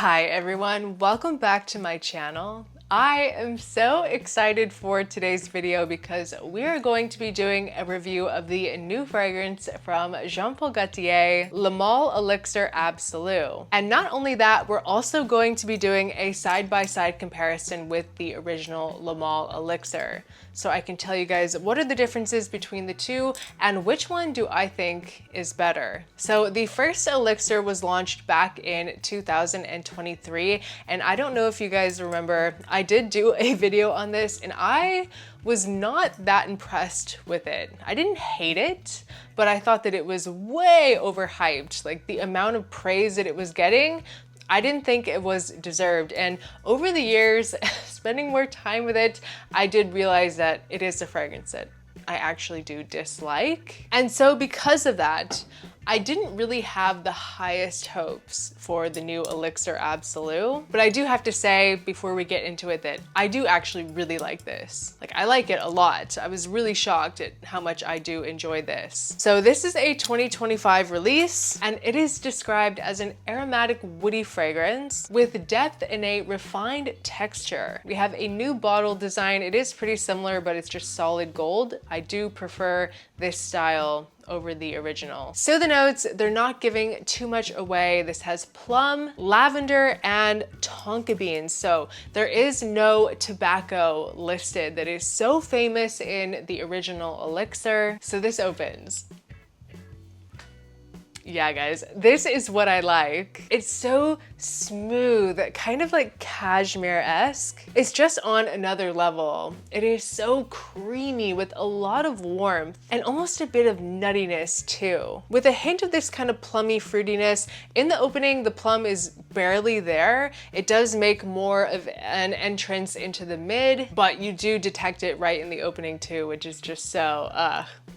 Hi everyone, welcome back to my channel. I am so excited for today's video because we are going to be doing a review of the new fragrance from Jean Paul Gaultier, Le Male ELIXIR ABSOLU. And not only that, we're also going to be doing a side-by-side comparison with the original Le Male ELIXIR. So I can tell you guys what are the differences between the two and which one do I think is better. So the first ELIXIR was launched back in 2023, and I don't know if you guys remember, I did do a video on this and I was not that impressed with it. I didn't hate it, but I thought that it was way overhyped. Like the amount of praise that it was getting, I didn't think it was deserved. And over the years, spending more time with it, I did realize that it is a fragrance that I actually do dislike. And so because of that, I didn't really have the highest hopes for the new ELIXIR ABSOLU, but I do have to say before we get into it that I do actually really like this. Like I like it a lot. I was really shocked at how much I do enjoy this. So this is a 2025 release and it is described as an aromatic woody fragrance with depth and a refined texture. We have a new bottle design. It is pretty similar, but it's just solid gold. I do prefer this style over the original. So the notes, they're not giving too much away. This has plum, lavender, and tonka beans. So there is no tobacco listed that is so famous in the original ELIXIR. So this opens. Yeah, guys, this is what I like. It's so smooth, kind of like cashmere-esque. It's just on another level. It is so creamy with a lot of warmth and almost a bit of nuttiness too. With a hint of this kind of plummy fruitiness. In the opening, the plum is barely there. It does make more of an entrance into the mid, but you do detect it right in the opening too, which is just so,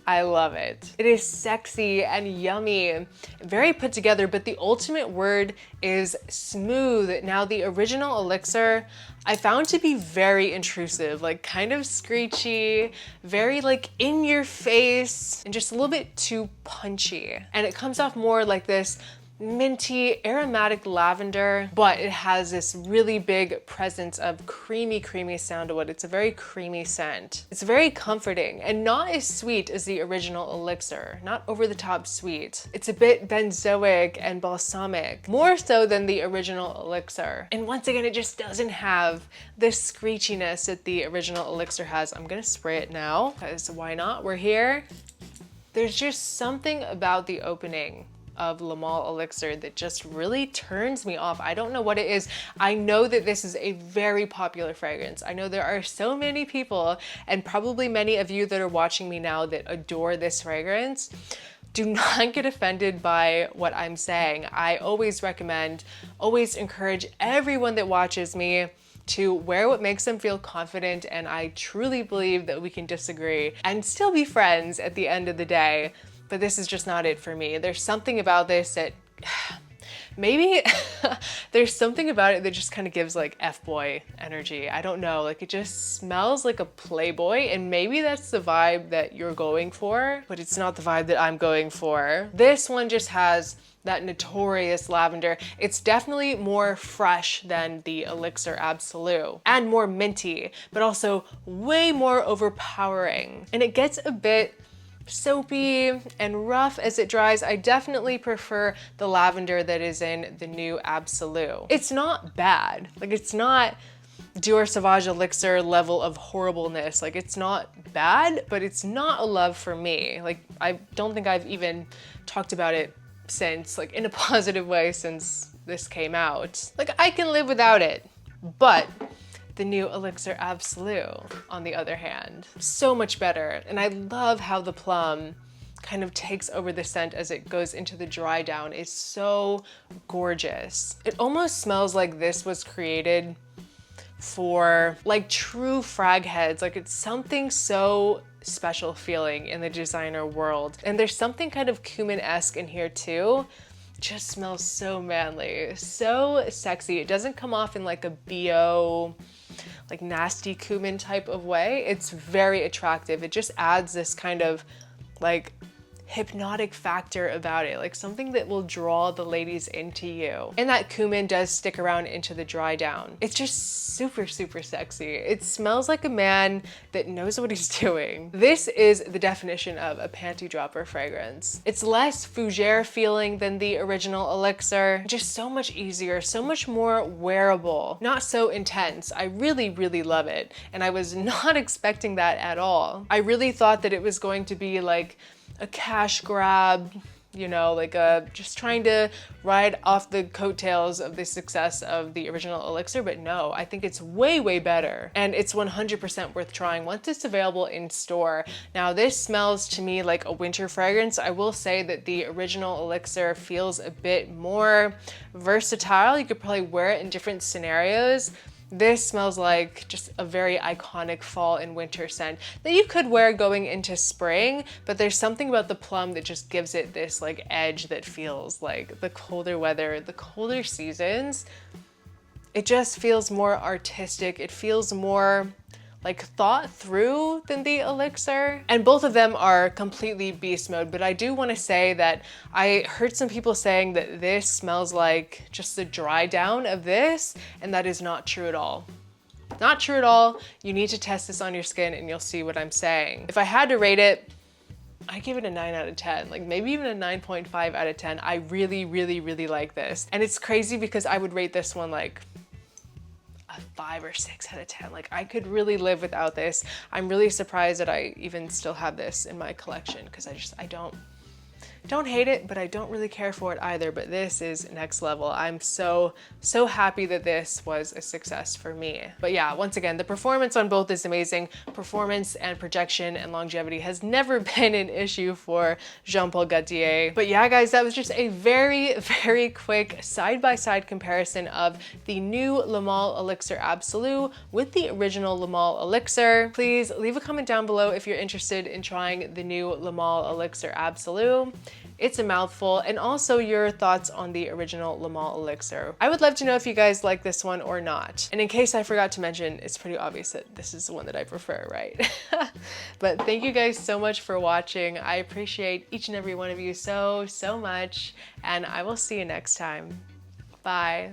I love it. It is sexy and yummy, very put together, but the ultimate word is smooth. Now, the original ELIXIR, I found to be very intrusive, like kind of screechy, very like in your face, and just a little bit too punchy. And it comes off more like this minty, aromatic lavender, but it has this really big presence of creamy sandalwood. It's a very creamy scent. It's very comforting and not as sweet as the original ELIXIR, not over the top sweet. It's a bit benzoic and balsamic, more so than the original ELIXIR. And once again, it just doesn't have this screechiness that the original ELIXIR has. I'm gonna spray it now, because why not? We're here. There's just something about the opening of Le Male ELIXIR that just really turns me off. I don't know what it is. I know that this is a very popular fragrance. I know there are so many people, and probably many of you that are watching me now, that adore this fragrance. Do not get offended by what I'm saying. I always recommend, always encourage everyone that watches me to wear what makes them feel confident, and I truly believe that we can disagree and still be friends at the end of the day. But this is just not it for me. There's something about this that maybe there's something about it that just kind of gives like F-boy energy. I don't know, like it just smells like a playboy, and maybe that's the vibe that you're going for, but it's not the vibe that I'm going for. This one just has that notorious lavender. It's definitely more fresh than the ELIXIR ABSOLU and more minty, but also way more overpowering. And it gets a bit soapy and rough as it dries. I definitely prefer the lavender that is in the new ABSOLU. It's not bad. Like it's not Dior Sauvage ELIXIR level of horribleness. Like it's not bad, but it's not a love for me. Like I don't think I've even talked about it since, like in a positive way, since this came out. Like I can live without it, but the new ELIXIR ABSOLU, on the other hand, so much better. And I love how the plum kind of takes over the scent as it goes into the dry down. It's so gorgeous. It almost smells like this was created for like true frag heads. Like it's something so special feeling in the designer world. And there's something kind of cumin-esque in here too. Just smells so manly, so sexy. It doesn't come off in like a BO, like nasty cumin type of way. It's very attractive. It just adds this kind of like hypnotic factor about it, like something that will draw the ladies into you. And that cumin does stick around into the dry down. It's just super, super sexy. It smells like a man that knows what he's doing. This is the definition of a panty dropper fragrance. It's less fougere feeling than the original Elixir, just so much easier, so much more wearable, not so intense. I really, really love it. And I was not expecting that at all. I really thought that it was going to be like a cash grab, you know, like just trying to ride off the coattails of the success of the original Elixir, but no, I think it's way, way better. And it's 100% worth trying once it's available in store. Now, this smells to me like a winter fragrance. I will say that the original Elixir feels a bit more versatile. You could probably wear it in different scenarios. This smells like just a very iconic fall and winter scent that you could wear going into spring, but there's something about the plum that just gives it this like edge that feels like the colder weather, the colder seasons. It just feels more artistic. It feels more like thought through than the Elixir. And both of them are completely beast mode, but I do want to say that I heard some people saying that this smells like just the dry down of this, and that is not true at all. Not true at all. You need to test this on your skin and you'll see what I'm saying. If I had to rate it, I give it a 9 out of 10, like maybe even a 9.5 out of 10. I really, really, really like this. And it's crazy because I would rate this one like a 5 or 6 out of 10. Like I could really live without this. I'm really surprised that I even still have this in my collection because I don't hate it, but I don't really care for it either. But this is next level. I'm so happy that this was a success for me. But yeah, once again, the performance on both is amazing. Performance and projection and longevity has never been an issue for Jean Paul Gaultier. But yeah, guys, that was just a very, very quick side-by-side comparison of the new Le Male ELIXIR ABSOLU with the original Le Male ELIXIR. Please leave a comment down below if you're interested in trying the new Le Male ELIXIR ABSOLU. It's a mouthful, and also your thoughts on the original Le Male ELIXIR. I would love to know if you guys like this one or not. And in case I forgot to mention, it's pretty obvious that this is the one that I prefer, right? But thank you guys so much for watching. I appreciate each and every one of you so much, and I will see you next time. Bye.